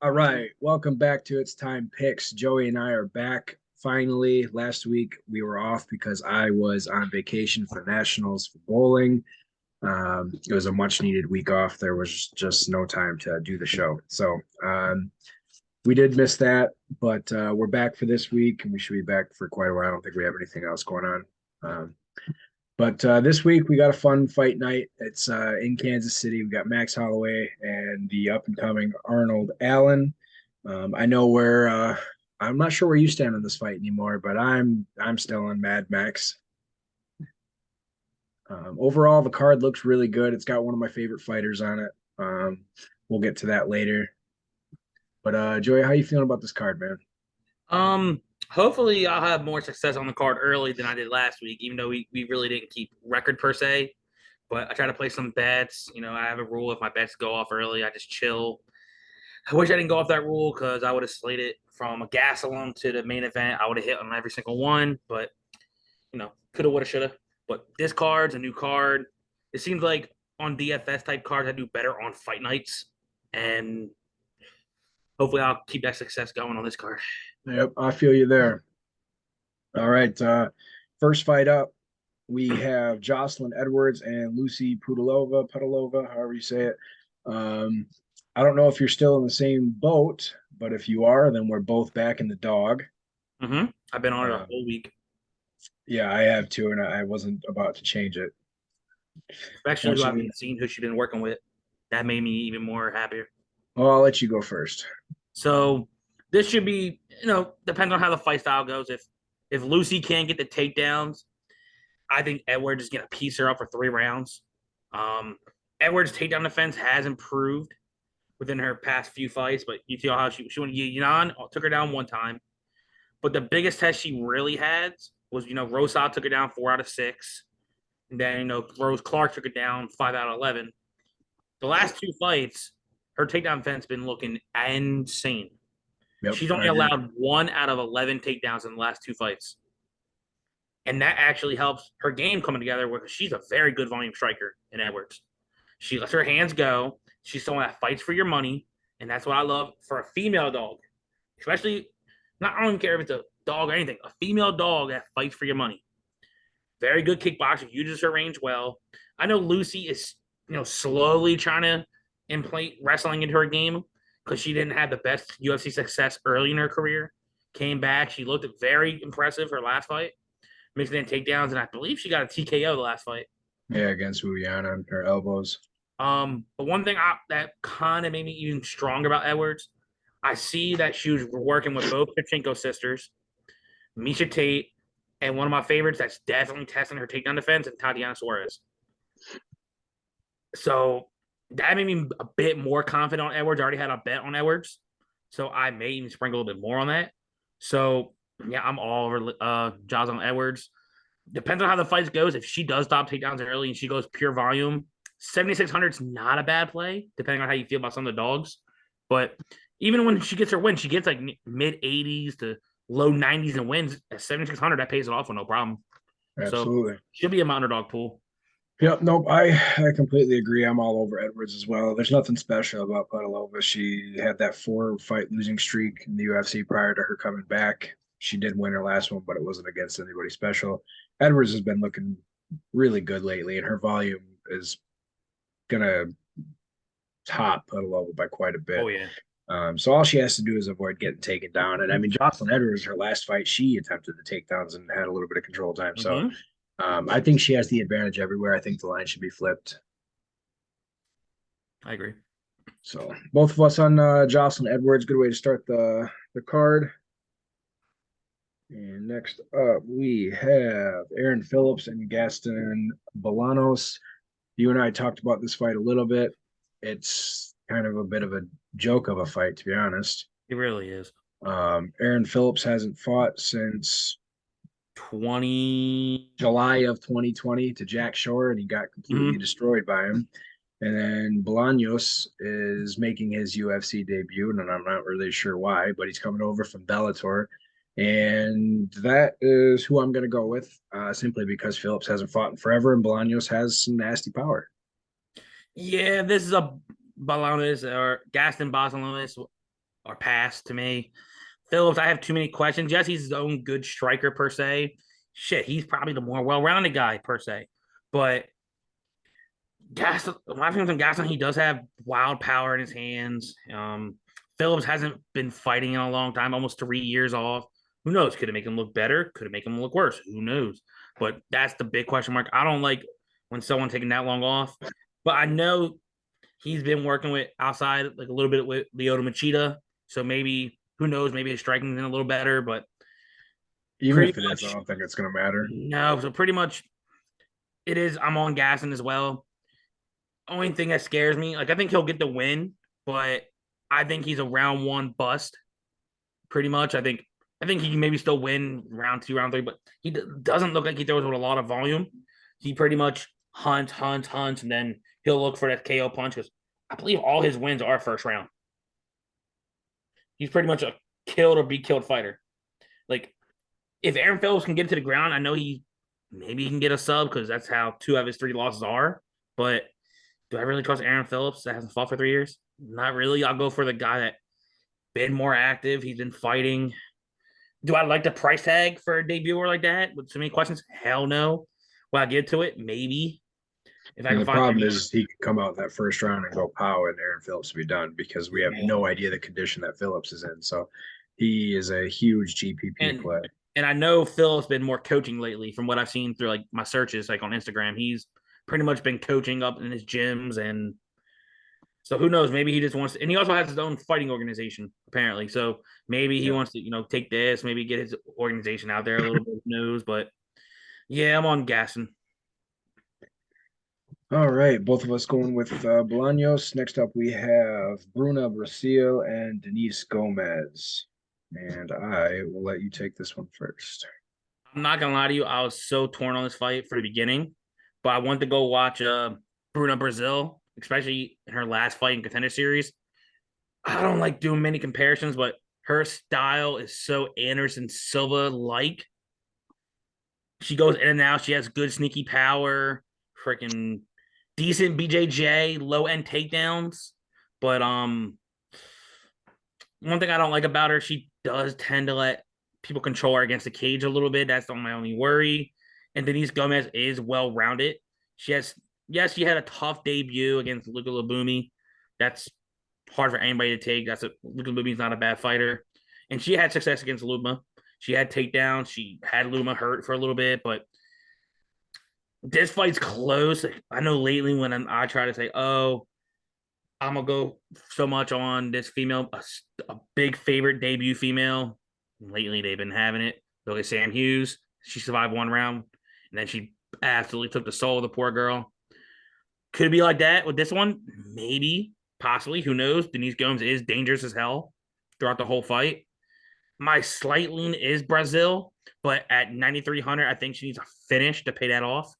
All right, welcome back to It's Time Picks. Joey and I are back finally. Last week we were off because I was on vacation for nationals for bowling. It was a much needed week off. There was just no time to do the show. So we did miss that, but we're back for this week and we should be back for quite a while. I don't think we have anything else going on. But this week we got a fun fight night. It's in Kansas City. We got Max Holloway and the up and coming Arnold Allen. I know where I'm not sure where you stand on this fight anymore, but I'm still on Mad Max. Overall, the card looks really good. It's got one of my favorite fighters on it. We'll get to that later. But Joey, how you feeling about this card, man? Um, Hopefully I'll have more success on the card early than I did last week, even though we really didn't keep record per se. But I try to play some bets. I have a rule if my bets go off early, I just chill. I wish I didn't go off that rule because I would have slated from a gas alone to the main event. I would have hit on every single one, but coulda, woulda, shoulda. But this card's a new card. It seems like on DFS type cards, I do better on fight nights, and hopefully I'll keep that success going on this card. Yep, I feel you there. All right, first fight up, we have Jocelyn Edwards and Lucy Pudilova, however you say it. Um, I don't know if you're still in the same boat, but if you are, then we're both back in the dog. I've been on it a Um, whole week. yeah, I have too, and I wasn't about to change it. Especially who I've Fortunately, been seeing, who she's been working with. That made me even more happier. well, I'll let you go first. So this should be, depends on how the fight style goes. If Lucy can't get the takedowns, I think Edwards is gonna piece her up for 3 rounds. Um, Edwards' takedown defense has improved within her past few fights, but you feel how she went Yan took her down one time. But the biggest test she really had was, Rosa took her down 4 out of 6. And then, Rose Clark took it down 5 out of 11. The last two fights, her takedown defense been looking insane. Yep, She's I only agree. allowed 1 out of 11 takedowns in the last two fights. And that actually helps her game coming together because she's a very good volume striker in Edwards. She lets her hands go. She's someone that fights for your money. And that's what I love for a female dog. Especially, not I don't care if it's a dog or anything, a female dog that fights for your money. Very good kickboxer, uses her range well. I know Lucy is, slowly trying to implant wrestling into her game because she didn't have the best UFC success early in her career. Came back, she looked very impressive her last fight, mixing in takedowns, and I believe she got a TKO the last fight. Yeah, against Wuyan on her elbows. But one thing that kind of made me even stronger about Edwards, I see that she was working with both Pachenko sisters, Misha Tate, and one of my favorites that's definitely testing her takedown defense, and Tatiana Suarez. So that made me a bit more confident on Edwards. I already had a bet on Edwards, so I may even sprinkle a little bit more on that. So yeah, I'm all over Jocelyn Edwards. Depends on how the fight goes. If she does stop takedowns early and she goes pure volume, 7,600 is not a bad play, depending on how you feel about some of the dogs. But even when she gets her win, she gets like mid 80s to low 90s and wins at 7,600. That pays it off with no problem. So Absolutely. she'll be in my underdog pool. Yep, nope. I completely agree. I'm all over Edwards as well. There's nothing special about Pudilova. She had that 4 fight losing streak in the UFC prior to her coming back. She did win her last one, but it wasn't against anybody special. Edwards has been looking really good lately, and her volume is gonna top Pudilova by quite a bit. Oh yeah. So all she has to do is avoid getting taken down. And I mean, Jocelyn Edwards, her last fight, she attempted the takedowns and had a little bit of control time. So Mm-hmm. I think she has the advantage everywhere. I think the line should be flipped. I agree. So both of us on Jocelyn Edwards. Good way to start the card. And next up, we have Aaron Phillips and Gaston Bolanos. You and I talked about this fight a little bit. It's kind of a bit of a joke of a fight, to be honest. It really is. Aaron Phillips hasn't fought since 20. July of 2020 to Jack Shore, and he got completely Mhm. destroyed by him. And then Bolaños is making his UFC debut, and I'm not really sure why, but he's coming over from Bellator. And that is who I'm going to go with, simply because Phillips hasn't fought in forever, and Bolaños has some nasty power. Yeah, this is a Balonis or Gaston Bosalonis. or pass to me. Phillips, I have too many questions. Yes, he's his own good striker per se. Shit, he's probably the more well-rounded guy per se. But Gas, my feelings on Gaston, he does have wild power in his hands. Phillips hasn't been fighting in a long time, almost 3 years off. Who knows? Could it make him look better? Could it make him look worse? Who knows? But that's the big question mark. I don't like when someone taking that long off. But I know he's been working with outside like a little bit with Lyoto Machida. So maybe who knows? Maybe his striking's in a little better. But Even pretty if it is, I much don't think it's going to matter. no. So pretty much it is. I'm on Gaston as well. Only thing that scares me, like I think he'll get the win, but I think he's a round one bust. Pretty much, I think he can maybe still win round two, round three, but he doesn't look like he throws with a lot of volume. He pretty much hunts, and then he'll look for that KO punch. Because I believe all his wins are first round. He's pretty much a killed or be killed fighter. Like if Aaron Phillips can get to the ground, I know maybe he can get a sub because that's how two of his three losses are. But do I really trust Aaron Phillips that hasn't fought for 3 years? Not really. I'll go for the guy that been more active. He's been fighting. Do I like the price tag for a debuter like that with so many questions? Hell no. Will I get to it? Maybe. If I And can the find problem somebody. is he could come out in that first round and go pow, and Aaron Phillips will be done because we have Yeah. no idea the condition that Phillips is in. So he is a huge GPP And play. and I know Phil's been more coaching lately from what I've seen through like my searches like on Instagram. He's pretty much been coaching up in his gyms and so who knows? Maybe he just wants to, and he also has his own fighting organization, apparently. So maybe he Yeah. wants to, take this, maybe get his organization out there a little bit, who knows? But yeah, I'm on gassing. All right, both of us going with Bolaños. Next up, we have Bruna Brasil and Denise Gomez. And I will let you take this one first. I'm not gonna lie to you, I was so torn on this fight for the beginning, but I went to go watch Bruna Brazil, especially in her last fight in Contender Series. I don't like doing many comparisons, but her style is so Anderson Silva like. She goes in and out. She has good sneaky power, freaking decent BJJ, low end takedowns. But one thing I don't like about her, she does tend to let people control her against the cage a little bit. That's my only worry. And Denise Gomez is well rounded. She has, yes, she had a tough debut against Luka Labumi. That's hard for anybody to take. Luka Labumi's not a bad fighter, and she had success against Luma. She had takedowns. She had Luma hurt for a little bit, but this fight's close. I know lately when I try to say, "Oh, I'm gonna go so much on this female, a big favorite debut female." Lately, they've been having it. Look at Sam Hughes. She survived one round, and then she absolutely took the soul of the poor girl. Could it be like that with this one? Maybe, possibly. Who knows? Denise Gomes is dangerous as hell throughout the whole fight. My slight lean is Brazil, but at 9,300, I think she needs a finish to pay that off.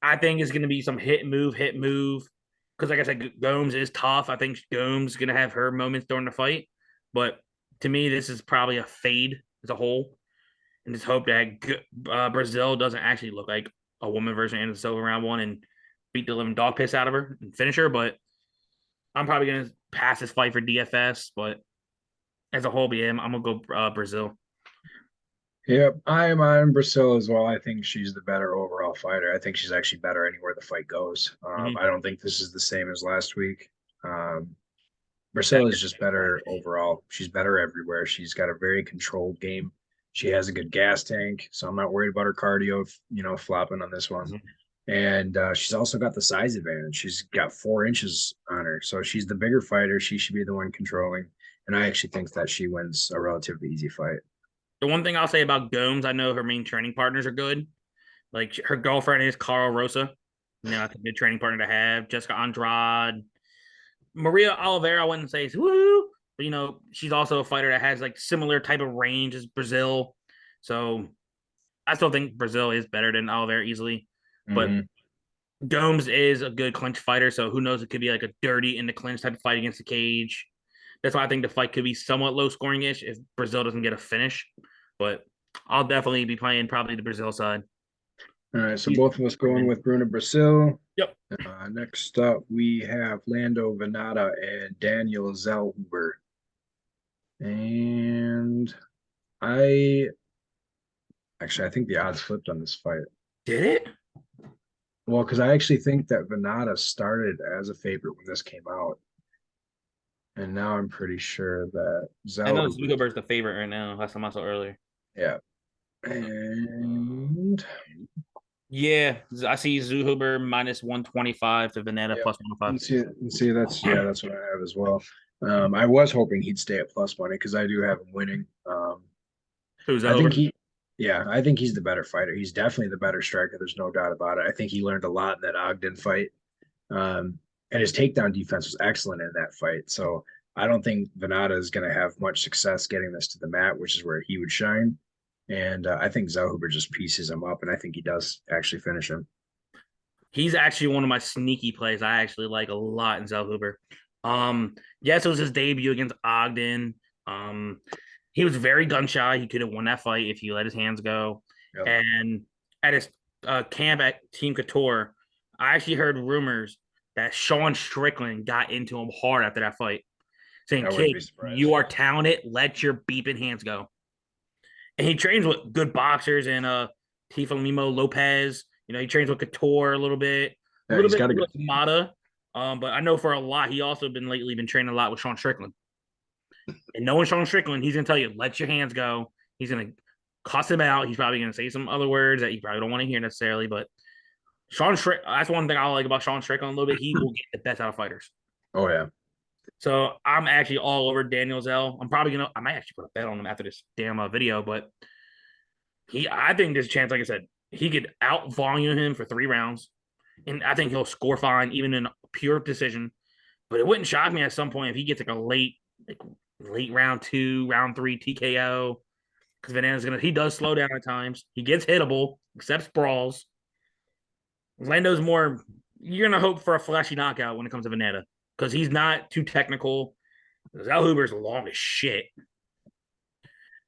I think it's going to be some hit move. Because, like I said, Gomes is tough. I think Gomes is going to have her moments during the fight. But to me, this is probably a fade as a whole. And just hope that Brazil doesn't actually look like a woman version of Anderson Silva round one and beat the living dog piss out of her and finish her. But I'm probably going to pass this fight for DFS. But as a whole, yeah, I'm going to go Brazil. Yep, I'm on Brazil as well. I think she's the better overall fighter. I think she's actually better anywhere the fight goes. Mm-hmm. I don't think this is the same as last week. That Brazil is just better overall. She's better everywhere. She's got a very controlled game. She has a good gas tank, so I'm not worried about her cardio, flopping on this one. mm-hmm. And she's also got the size advantage. She's got 4 inches on her, so she's the bigger fighter. She should be the one controlling. And I actually think that she wins a relatively easy fight. The one thing I'll say about Gomes, I know her main training partners are good. Like her girlfriend is Carl Rosa. That's a good training partner to have. Jessica Andrade. Maria Oliveira, I wouldn't say is woo, but she's also a fighter that has like similar type of range as Brazil. So I still think Brazil is better than Oliveira easily. But Mm-hmm. Gomes is a good clinch fighter, so who knows? It could be like a dirty in the clinch type of fight against the cage. That's why I think the fight could be somewhat low scoring ish if Brazil doesn't get a finish. But I'll definitely be playing probably the Brazil side. All right, so both of us going with Bruna Brasil. Yep. Next up, we have Lando Venata and Daniel Zellhuber. And I I think the odds flipped on this fight. Did it? Well, because I actually think that Venata started as a favorite when this came out, and now I'm pretty sure that I know Zell, Zuckerberg's the favorite right now. That's what I saw earlier. yeah, and Yeah, I see Zuhuber minus 125 to Veneta yeah, plus 105. and see that's what I have as well. I was hoping he'd stay at plus money because I do have him winning. Who's I think Zuhuber? I think he's the better fighter. He's definitely the better striker. There's no doubt about it. I think he learned a lot in that Ogden fight. And his takedown defense was excellent in that fight. So I don't think Venata is going to have much success getting this to the mat, which is where he would shine. And I think Zellhuber just pieces him up, and I think he does actually finish him. He's actually one of my sneaky plays. I actually like a lot in Zellhuber. Yes, it was his debut against Ogden. Um, he was very gun shy. He could have won that fight if he let his hands go. Yep. And at his camp at Team Couture, I actually heard rumors that Sean Strickland got into him hard after that fight, saying, I wouldn't "Kid, be surprised. you are talented. Let your beeping hands go." And he trains with good boxers and Tifo Lopez. You know, he trains with Couture a Yeah, little he's bit got a good with Mata. But I know for a lot, he also been training a lot with Sean Strickland. And knowing Sean Strickland, he's gonna tell you, let your hands go. He's gonna cuss him out. He's probably gonna say some other words that you probably don't want to hear necessarily. But that's one thing I like about Sean Strickland a little bit. He will get the best out of fighters. Oh yeah. So I'm actually all over Daniel Zell. I might actually put a bet on him after this damn video, but I think there's a chance, like I said, he could out volume him for 3 rounds, and I think he'll score fine, even in a pure decision. But it wouldn't shock me at some point if he gets like late round 2, round 3 TKO. Because he does slow down at times. He gets hittable, accepts brawls. Lando's more, you're gonna hope for a flashy knockout when it comes to Vanetta because he's not too technical. Zellhuber's long as shit.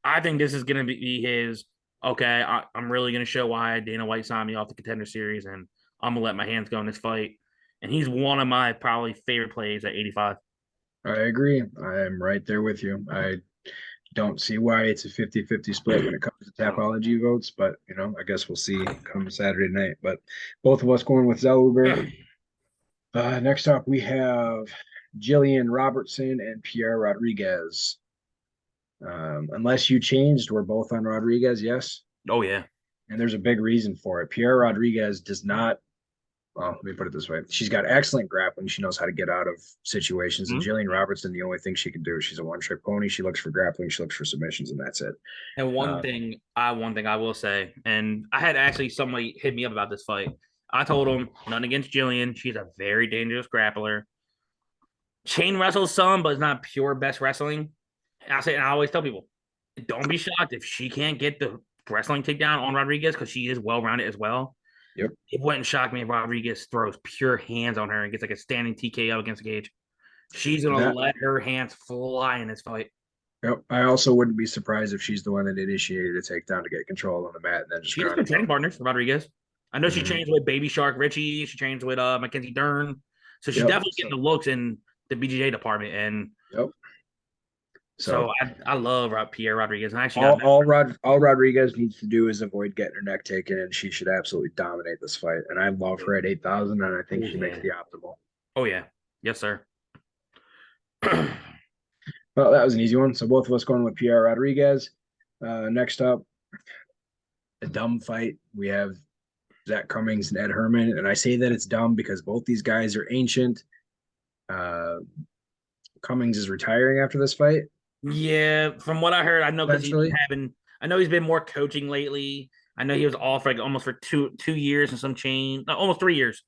I think this is gonna be his. Okay, I'm really gonna show why Dana White signed me off the Contender Series, and I'm gonna let my hands go in this fight. And he's one of my probably favorite plays at 85. I agree. I am right there with you. I don't see why it's a 50-50 split when it comes to Tapology votes, but I guess we'll see come Saturday night. But both of us going with Zellhuber. Next up, we have Jillian Robertson and Pierre Rodriguez. Unless you changed, we're both on Rodriguez, yes? Oh yeah. And there's a big reason for it. Pierre Rodriguez does not, well, let me put it this way. She's got excellent grappling. She knows how to get out of situations. And Mm-hmm. Jillian Robertson, the only thing she can do, she's a one-trick pony. She looks for grappling, she looks for submissions, and that's it. And one thing I will say, and I had actually somebody hit me up about this fight. I told him nothing against Jillian. She's a very dangerous grappler. Chain wrestles some, but it's not pure best wrestling. And I always tell people, don't be shocked if she can't get the wrestling takedown on Rodriguez because she is well rounded as well. Yep. It wouldn't shock me if Rodriguez throws pure hands on her and gets like a standing TKO against the cage. She's gonna let her hands fly in this fight. Yep. I also wouldn't be surprised if she's the one that initiated a takedown to get control on the mat and then just She has ground good it. training partners, Rodriguez. I know she Mm-hmm. trains with Baby Shark Richie. She trains with Mackenzie Dern. So she's Yep. definitely getting the looks in the BJJ department. And Yep. so I love Pierre Rodriguez. And I actually all Rodriguez needs to do is avoid getting her neck taken, and she should absolutely dominate this fight. And I love her at 8,000, and I think she makes the optimal. Oh yeah, yes sir. Well, that was an easy one. So both of us going with Pierre Rodriguez. Next up, a dumb fight. We have Zach Cummings and Ed Herman, and I say that it's dumb because both these guys are ancient. Cummings is retiring after this fight. Yeah, from what I heard, I know because Eventually. I know he's been more coaching lately. I know he was off like almost for 2 years and some change, no, almost 3 years,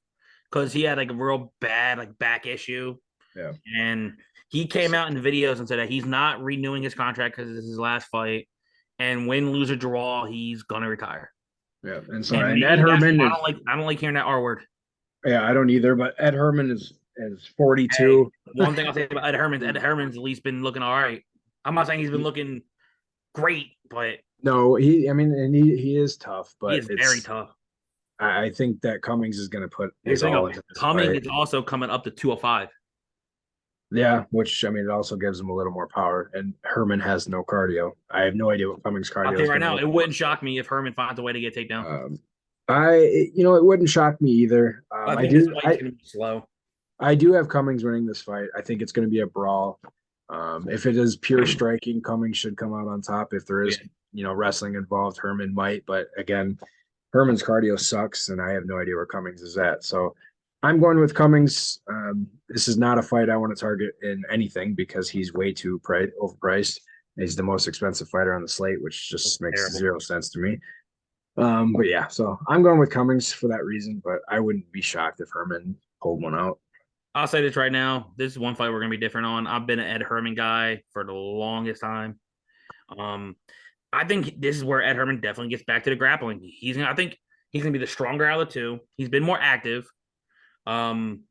because he had like a real bad like back issue. Yeah. And he came out in the videos and said that he's not renewing his contract because this is his last fight. And win, lose, or draw, he's gonna retire. Yeah. And so And and Ed Herman is I don't like hearing that R word. yeah, I don't either, but Ed Herman is Hey, 42. one thing I'll say about Ed Herman's at least been looking all right. I'm not saying he's been looking great, but No, he is tough, he but is very tough. I think that Cummings is going to put Here's his the thing, all though. into this Cumming fight. is also coming up to 205. Yeah, which I mean, it also gives him a little more power. And Herman has no cardio. I have no idea what Cummings' I'll cardio tell is you right going to now, look it like. wouldn't shock me if Herman finds a way to get takedown. Um, it wouldn't shock me either. I think this fight's going to be slow. I do have Cummings winning this fight. I think it's going to be a brawl. If it is pure striking, Cummings should come out on top. If there Yeah. is, wrestling involved, Herman might. But again, Herman's cardio sucks, and I have no idea where Cummings is at. So I'm going with Cummings. This is not a fight I want to target in anything because he's way too overpriced. He's the most expensive fighter on the slate, which That's just makes terrible. zero sense to me. But yeah, so I'm going with Cummings for that reason, but I wouldn't be shocked if Herman pulled one out. I'll say this right now. This is one fight we're going to be different on. I've been an Ed Herman guy for the longest time. Um, I think this is where Ed Herman definitely gets back to the grappling. I think he's gonna be the stronger out of the two. He's been more active. Um,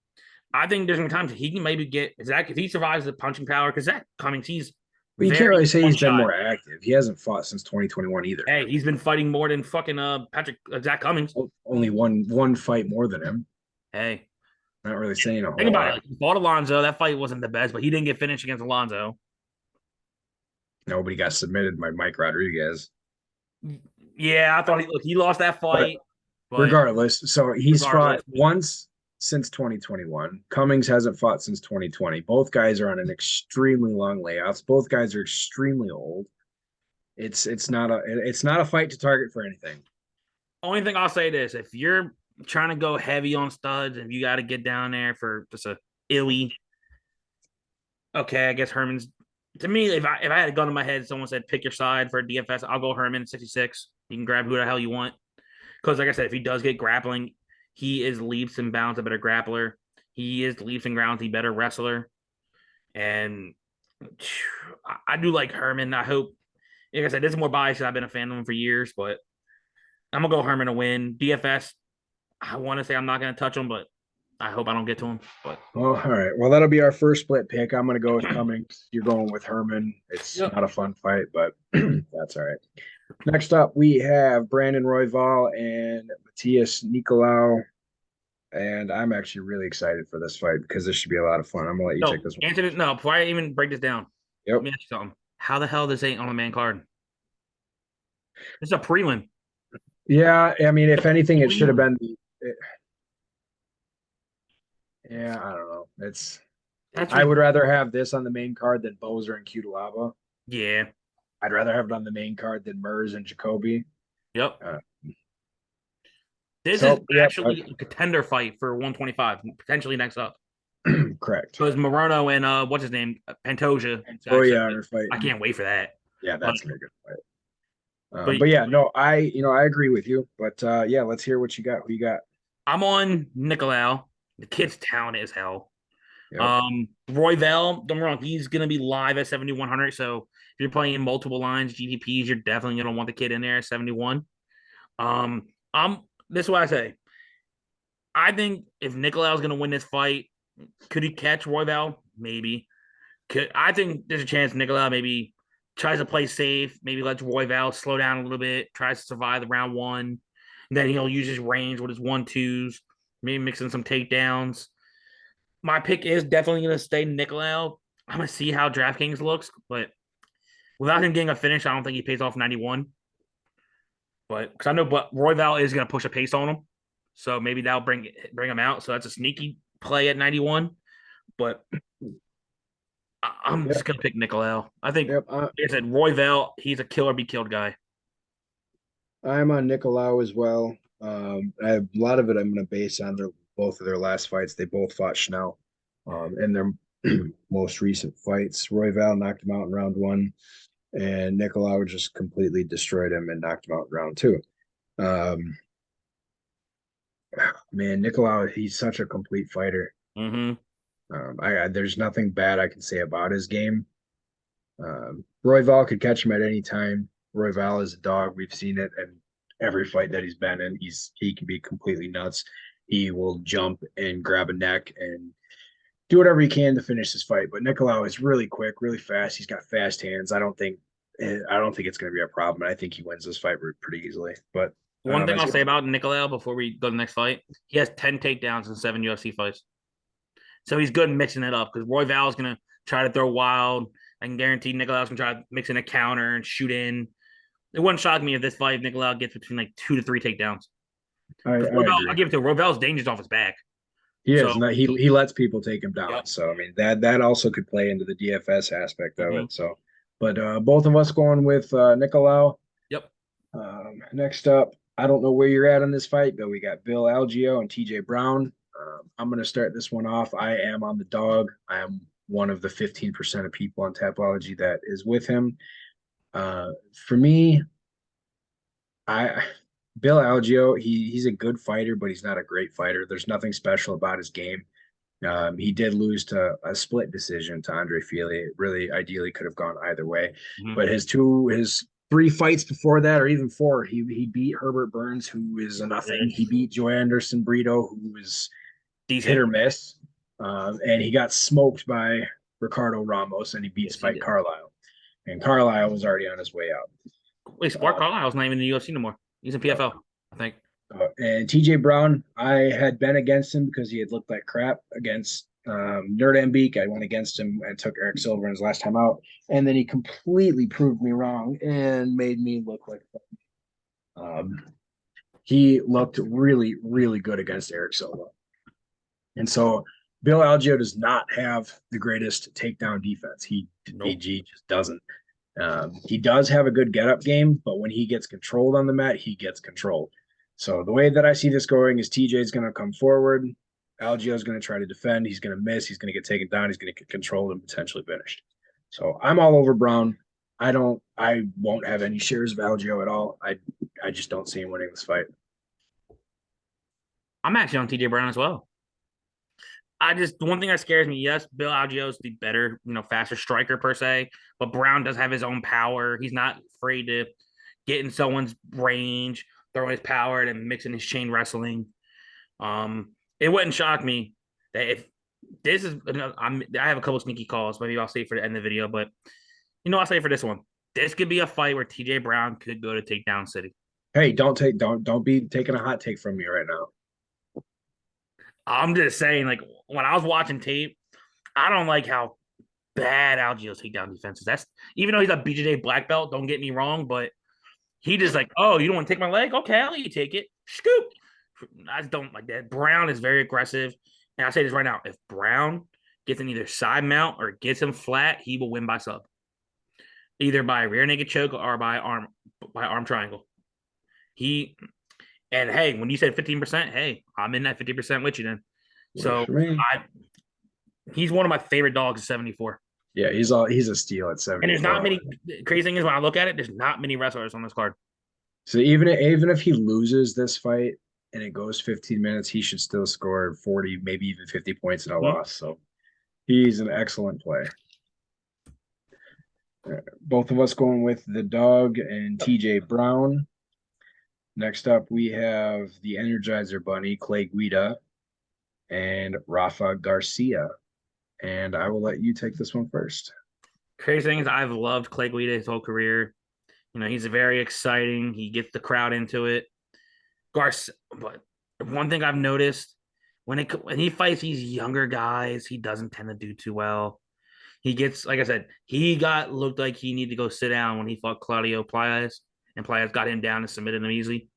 I think there's gonna be times he can maybe get Zach if he survives the punching power because Zach Cummings he's But you can't really very say one he's been shot. more active. He hasn't fought since 2021 either. Hey, he's been fighting more than fucking Patrick Zach Cummings. Only one fight more than him. Hey, Not really saying a think whole about it. lot. Like, he fought Alonzo. That fight wasn't the best, but he didn't get finished against Alonzo. Nobody got submitted by Mike Rodriguez. Yeah, I thought he lost that But fight, but regardless, so he's fought regardless, once since 2021. Cummings hasn't fought since 2020. Both guys are on an extremely long layouts. Both guys are extremely old. It's not a fight to target for anything. only thing I'll say this: if you're trying to go heavy on studs and you got to get down there for just a illy, okay, I guess Herman's. To me, if I had a gun in my head, someone said pick your side for a DFS, I'll go Herman 66. You can grab who the hell you want because, like I said, if he does get grappling, he is leaps and bounds a better grappler. He is leaps and bounds a better wrestler, and I do like Herman. I hope, like I said, this is more biased. I've been a fan of him for years, but I'm gonna go Herman to win. DFS, I want to say I'm not gonna touch him, but I hope I don't get to him. But Well, all right. Well, that'll be our first split pick. I'm going to go with Cummings. You're going with Herman. It's yep. not a fun fight, but that's all right. Next up, we have Brandon Royval and Matthias Nicolau. And I'm actually really excited for this fight because this should be a lot of fun. I'm going to let you No, take this one. answer it. No, before I even break this down, let Yep. me ask you something. How the hell this ain't on a man card? This is a prelim. Yeah. I mean, if anything, it should have been yeah, I don't know. I would rather have this on the main card than Bozer and Cutelaba. Yeah. I'd rather have it on the main card than Mers and Jacoby. Yep. Uh, This so, is actually a contender fight for 125, potentially next up. correct. Because Morono and what's his name? Pantoja. Oh yeah, fight. I can't wait for that. Yeah, that's gonna be a good fight. But But yeah, no, I agree with you. But yeah, let's hear what you got. Who you got? I'm on Nicolau. The kid's talented as hell. Yep. Royval, don't get me wrong, he's gonna be live at 7,100. So if you're playing multiple lines, GPPs, you're definitely gonna want the kid in there at 71. I'm this is what I say. I think if Nicolau's gonna win this fight, could he catch Royval? Maybe. I think there's a chance Nicolau maybe tries to play safe, maybe lets Royval slow down a little bit, tries to survive the round one. And then he'll use his range with his 1-2s, maybe mix in some takedowns. My pick is definitely going to stay Nicolau. I'm going to see how DraftKings looks, but without him getting a finish, I don't think he pays off 91. But because I know, but Royval is going to push a pace on him, so maybe that'll bring him out. So that's a sneaky play at 91. But I'm just going to pick Nicolau. I think, like I said, Royval, he's a kill or be killed guy. I'm on Nicolau as well. A lot of it I'm going to base on both of their last fights. They both fought Schnell in their most recent fights. Royval knocked him out in round one, and Nicolau just completely destroyed him and knocked him out in round two. Man, Nicolau, he's such a complete fighter. Mm-hmm. There's nothing bad I can say about his game. Royval could catch him at any time. Royval is a dog. We've seen it in every fight that he's been in. He can be completely nuts. He will jump and grab a neck and do whatever he can to finish this fight. But Nicolau is really quick, really fast. He's got fast hands. I don't think it's going to be a problem. I think he wins this fight pretty easily. But one thing I'll say about Nicolau before we go to the next fight, he has 10 takedowns in 7 UFC fights. So he's good in mixing it up because Roy Val's going to try to throw wild. I can guarantee Nicolao's going to try to mix in a counter and shoot in. It wouldn't shock me if this fight Nicolao gets between like 2 to 3 takedowns. Because I agree. I'll give it to Royval's dangerous off his back. He So is not. He lets people take him down. yep. So I mean that also could play into the DFS aspect of Mm-hmm. it. So, but both of us going with Nicolau. Yep. Next up, I don't know where you're at on this fight, but we got Bill Algeo and TJ Brown. I'm going to start this one off. I am on the dog. I am one of the 15% of people on Tapology that is with him. For me, I Bill Algeo, he's a good fighter, but he's not a great fighter. There's nothing special about his game. He did lose to a split decision to Andre Fili. It really ideally could have gone either way. Mm-hmm. But his 3 fights before that, or even 4, he beat Herbert Burns, who is a nothing. He beat Joe Anderson Brito, who was decent. hit or miss. And he got smoked by Ricardo Ramos, and he beat Spike Carlisle. And Carlisle was already on his way out. Wait, Spike Carlisle's not even in the UFC no more. He's in PFL, I think. And TJ Brown, I had been against him because he had looked like crap against Nerd I went against him and took Eric Silver in his last time out. And then he completely proved me wrong and made me look like he looked really, really good against Eric Silva. And so Bill Algeo does not have the greatest takedown defense. He just doesn't. He does have a good get-up game, but when he gets controlled on the mat, he gets controlled. So the way that I see this going is TJ is going to come forward. Algeo is going to try to defend. He's going to miss. He's going to get taken down. He's going to get controlled and potentially finished. So I'm all over Brown. I won't have any shares of Algeo at all. I just don't see him winning this fight. I'm actually on TJ Brown as well. The one thing that scares me, yes, Bill Algeo is the better, faster striker per se, but Brown does have his own power. He's not afraid to get in someone's range, throwing his power and mixing his chain wrestling. It wouldn't shock me that if this is, I have a couple sneaky calls. Maybe I'll save for the end of the video, but I'll save for this one. This could be a fight where TJ Brown could go to takedown city. Hey, don't be taking a hot take from me right now. I'm just saying, like, when I was watching tape, I don't like how bad Algeo's takedown defense is. That's even though he's a BJJ black belt, don't get me wrong, but he just like, oh, you don't want to take my leg? Okay, I'll let you take it. Scoop. I just don't like that. Brown is very aggressive. And I'll say this right now. If Brown gets in either side mount or gets him flat, he will win by sub. Either by rear naked choke or by arm triangle. And hey, when you said 15%, hey, I'm in that 50% with you then. So he's one of my favorite dogs at 74. Yeah, he's a steal at 74. And there's not many. Crazy thing is, when I look at it, there's not many wrestlers on this card. So even if he loses this fight and it goes 15 minutes, he should still score 40, maybe even 50 points in a loss. So he's an excellent play. Both of us going with the dog and TJ Brown. Next up, we have the Energizer Bunny, Clay Guida, and Rafa Garcia. And I will let you take this one first. Crazy thing is, I've loved Clay Guida his whole career. He's very exciting. He gets the crowd into it. But one thing I've noticed, when he fights these younger guys, he doesn't tend to do too well. He gets, like I said, looked like he needed to go sit down when he fought Claudio Playas, and Playas got him down and submitted him easily.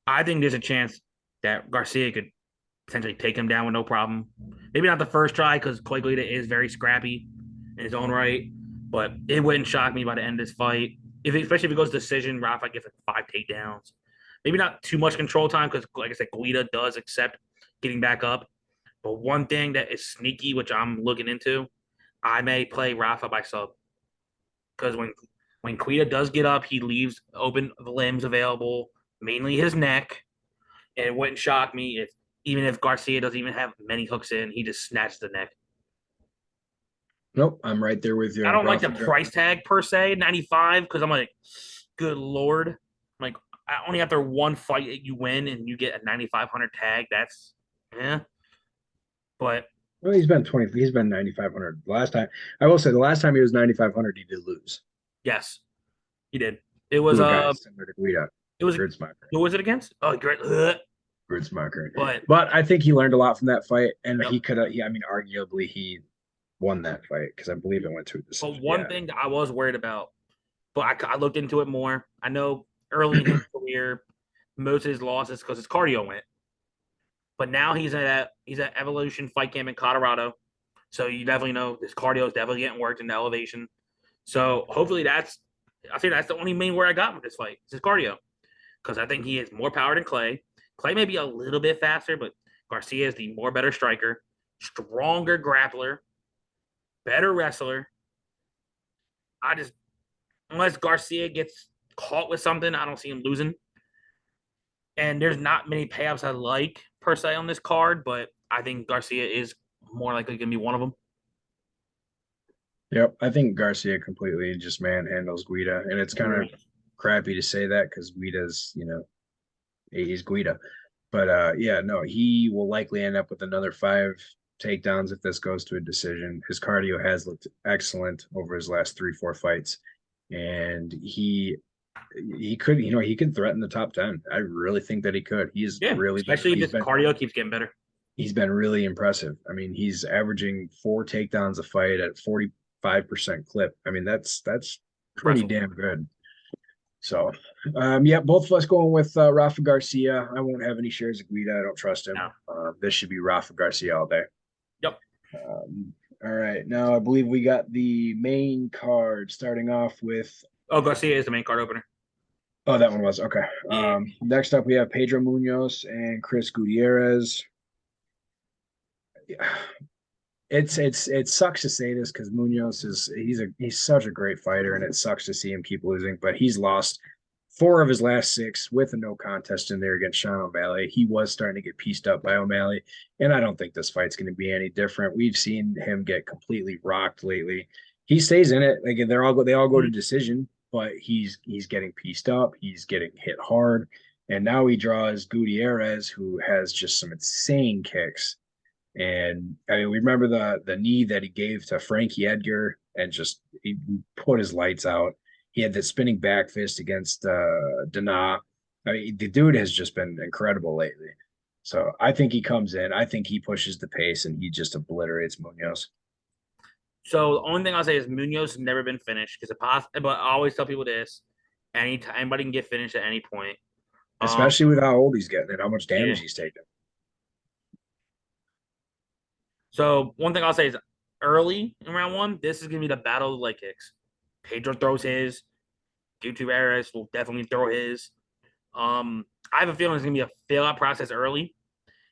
I think there's a chance that Garcia could potentially take him down with no problem. Maybe not the first try, because Clay Guida is very scrappy in his own right, but it wouldn't shock me by the end of this fight. Especially if it goes decision, Rafa gets like 5 takedowns. Maybe not too much control time, because, like I said, Guida does accept getting back up. But one thing that is sneaky, which I'm looking into, I may play Rafa by sub. Because when Guida does get up, he leaves open the limbs available, mainly his neck. And it wouldn't shock me even if Garcia doesn't even have many hooks in, he just snatched the neck. Nope, I'm right there with you. I don't like the price tag per se, 95, because I'm like, good Lord. I'm like, only after one fight that you win and you get a 9,500 tag, that's, But well, he's been 9,500. Last time, I will say, the last time he was 9,500, he did lose. Yes, he did. It was similar to Guida. It was who was it against? Oh, great. Grutzmacher. But But I think he learned a lot from that fight, and yep. he could have. Yeah, I mean, arguably he won that fight because I believe it went to a But decision. one Yeah. thing that I was worried about, but I looked into it more. I know early in his career, most of his losses because his cardio went. But now he's at Evolution Fight Camp in Colorado. So you definitely know his cardio is definitely getting worked into elevation. So hopefully I think that's the only main word I got with this fight. It's his cardio. Because I think he has more power than Clay. Clay may be a little bit faster, but Garcia is the more better striker, stronger grappler, better wrestler. I just unless Garcia gets caught with something, I don't see him losing. And there's not many payouts I like per se on this card, but I think Garcia is more likely going to be one of them. Yep. I think Garcia completely just manhandles Guida, and it's kind of crappy to say that because Guida's, he's Guida. But yeah, no, he will likely end up with another 5 takedowns if this goes to a decision. His cardio has looked excellent over his last 3, 4 fights, and he could, he could threaten the top 10. I really think that he could. Yeah, especially if this cardio keeps getting better. He's been really impressive. I mean, he's averaging 4 takedowns a fight at 45% clip. I mean, that's pretty Impressive. damn good. So, yeah, both of us going with Rafa Garcia. I won't have any shares of Guida. I don't trust him. No. This should be Rafa Garcia all day. Yep. All right. Now, I believe we got the main card starting off with. Oh, Garcia is the main card opener. Oh, that one was. Okay. Yeah. Next up, we have Pedro Munoz and Chris Gutierrez. It sucks to say this because Munoz he's such a great fighter, and it sucks to see him keep losing. But he's lost 4 of his last 6 with a no contest in there against Sean O'Malley. He was starting to get pieced up by O'Malley, and I don't think this fight's going to be any different. We've seen him get completely rocked lately. He stays in it. Like they all go to decision, but he's getting pieced up. He's getting hit hard, and now he draws Gutierrez, who has just some insane kicks. And I mean, we remember the knee that he gave to Frankie Edgar, and just he put his lights out. He had that spinning back fist against Dana. I mean, the dude has just been incredible lately. So I think he comes in. I think he pushes the pace, and he just obliterates Munoz. So the only thing I'll say is Munoz has never been finished because but I always tell people this: anybody can get finished at any point. Especially with how old he's getting and how much Yeah. damage he's taken. So one thing I'll say is early in round one, this is gonna be the battle of the leg kicks. Pedro throws his. Gutierrez will definitely throw his. I have a feeling it's gonna be a fill out process early.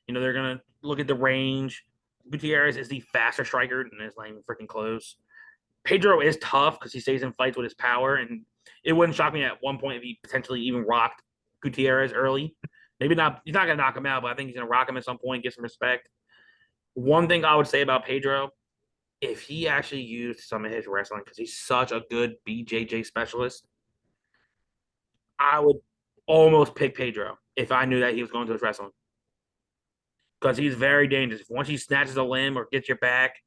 They're gonna look at the range. Gutierrez is the faster striker, and it's not even freaking close. Pedro is tough because he stays in fights with his power, and it wouldn't shock me at one point if he potentially even rocked Gutierrez early. Maybe not. He's not gonna knock him out, but I think he's gonna rock him at some point, get some respect. One thing I would say about Pedro, if he actually used some of his wrestling, because he's such a good BJJ specialist, I would almost pick Pedro if I knew that he was going to his wrestling. Because he's very dangerous. Once he snatches a limb or gets your back,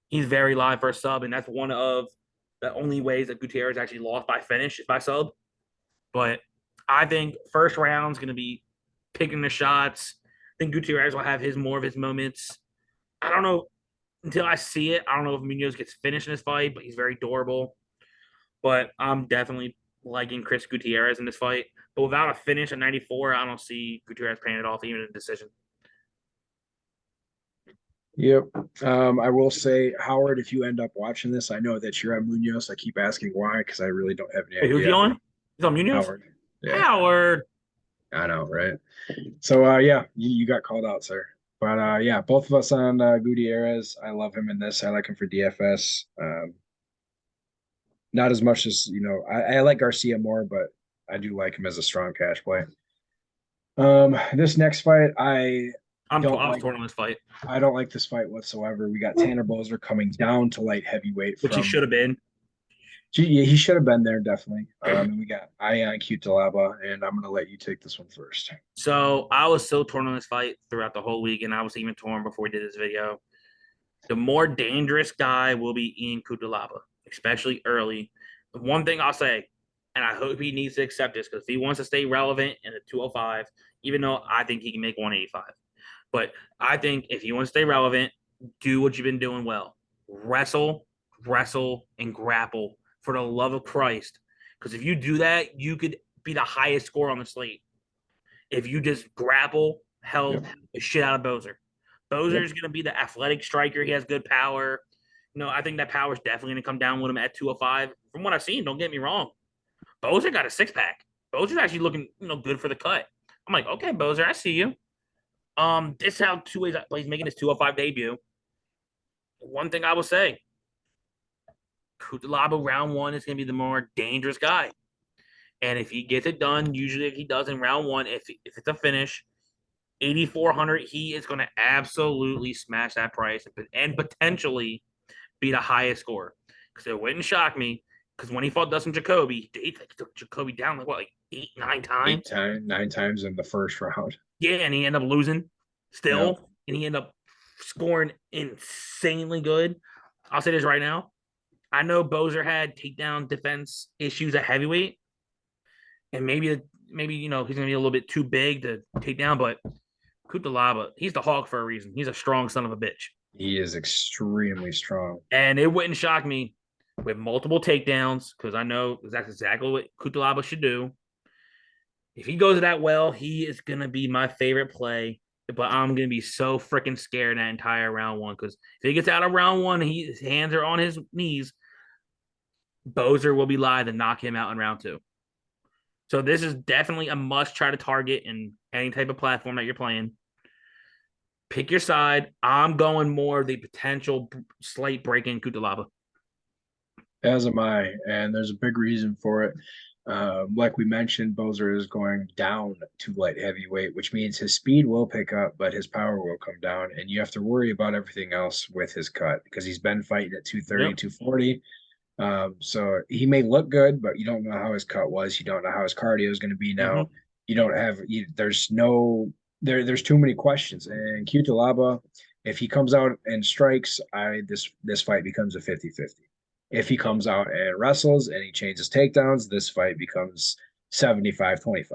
he's very live for a sub, and that's one of the only ways that Gutierrez actually lost by finish is by sub. But I think first round's going to be picking the shots. I think Gutierrez will have more of his moments. I don't know until I see it. I don't know if Munoz gets finished in this fight, but he's very durable. But I'm definitely liking Chris Gutierrez in this fight. But without a finish at 94, I don't see Gutierrez paying it off even in a decision. Yep. I will say, Howard, if you end up watching this, I know that you're on Munoz. I keep asking why because I really don't have any Wait, who's he idea. on? He's on Munoz? Howard. Yeah, Howard. I know, right? So, yeah, you got called out, sir. But yeah, both of us on Gutierrez. I love him in this. I like him for DFS. Not as much as I like Garcia more, but I do like him as a strong cash play. This next fight, I'm torn on this fight. I don't like this fight whatsoever. We got Tanner Boser coming down to light heavyweight, which he should have been. He should have been there definitely. And we got Ion Cutelaba, and I'm gonna let you take this one first. So I was so torn on this fight throughout the whole week, and I was even torn before we did this video. The more dangerous guy will be Ian Cutelaba, especially early. One thing I'll say, and I hope he needs to accept this because if he wants to stay relevant in the 205, even though I think he can make 185, but I think if you want to stay relevant, do what you've been doing well. Wrestle, wrestle, and grapple for the love of Christ. Because if you do that, you could be the highest score on the slate. If you just grapple, hell, Yep. the shit out of Bozer. Bozer Yep. is going to be the athletic striker. He has good power. I think that power is definitely going to come down with him at 205. From what I've seen, don't get me wrong. Bozer got a six pack. Bozer's actually looking, good for the cut. I'm like, okay, Bozer, I see you. This is how two ways he's making his 205 debut. One thing I will say, Kutalaba round one is going to be the more dangerous guy. And if he gets it done, usually if he does in round one, if it's a finish, 8,400, he is going to absolutely smash that price and potentially be the highest score. Because it wouldn't shock me. Because when he fought Dustin Jacoby, he took Jacoby down like 8, 9 times. 9 times in the first round. Yeah, and he ended up losing still, Yep. and he ended up scoring insanely good. I'll say this right now. I know Bozer had takedown defense issues at heavyweight, and maybe he's gonna be a little bit too big to take down, but Kutalaba, he's the Hawk for a reason. He's a strong son of a bitch. He is extremely strong. And it wouldn't shock me with multiple takedowns, because I know that's exactly what Kutalaba should do. If he goes that well, he is going to be my favorite play. But I'm going to be so freaking scared that entire round one, because if he gets out of round one, his hands are on his knees, Bozer will be live and knock him out in round two. So this is definitely a must try to target in any type of platform that you're playing. Pick your side. I'm going more the potential slate breaking Kutalaba. As am I, and there's a big reason for it. Like we mentioned, Bozer is going down to light heavyweight, which means his speed will pick up, but his power will come down. And you have to worry about everything else with his cut because he's been fighting at 230, Yep. 240. So he may look good, but you don't know how his cut was. You don't know how his cardio is going to be now. Mm-hmm. You don't have, there's too many questions. And Cutelaba, if he comes out and strikes, this fight becomes a 50-50. If he comes out and wrestles and he changes takedowns, this fight becomes 75-25.